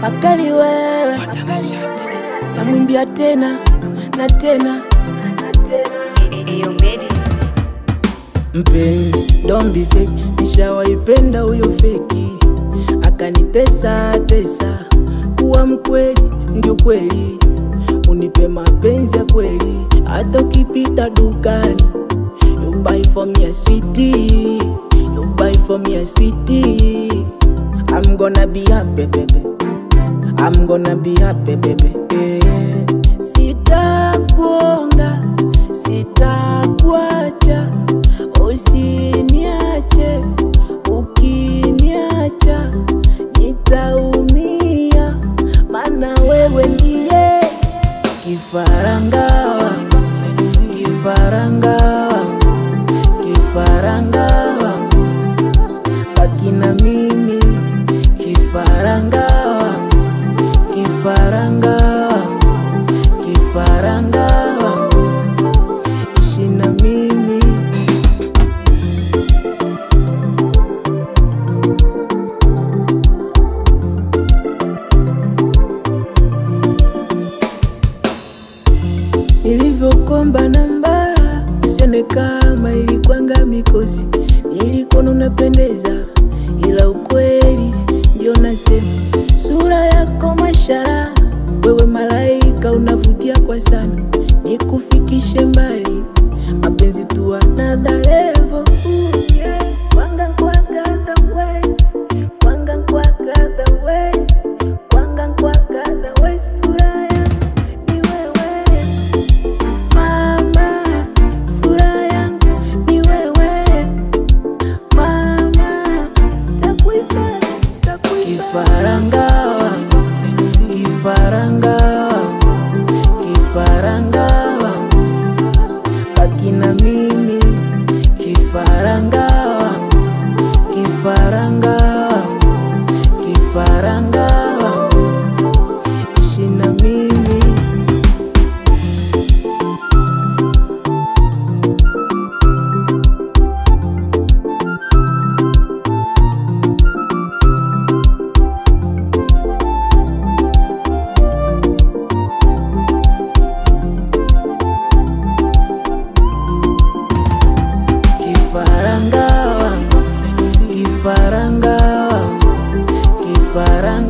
Akali wewe namwimbia tena na tena. Mpenzi, don't be fake. Nishawaipenda huyo feki, akanitesa tesa. Kuwa mkweli ndio kweli, unipe mapenzi ya kweli. Hata ukipita dukani, you buy for me a sweetie, you buy for me a sweetie. I'm gonna be happy baby, I'm gonna be happy baby, yeah. Sitakuonga, sitakuacha, usiniache. Ukiniacha nitaumia, maana wewe ndiye kifaranga wangu, kifaranga wangu, kifaranga wangu. Baki na mimi, kifaranga wangu, kifaranga wangu, kifaranga wangu. Ishi na mimi. Nilivyokomba namba, usione kama ilikuanga mikosi. Nilikuona unapendeza, ila ukweli ndio nasema. Sura yako mashara, wewe malaika unavutia kwa sana. Nikufikishe mbali, mapenzi tu another level. Kifaranga wangu, kifaranga wangu, kifaranga wangu. Baki na mimi, kifaranga wangu, kifaranga wangu, kifaranga wangu. Ishi na mimi. Kifaranga wangu, kifaranga wangu, kifaranga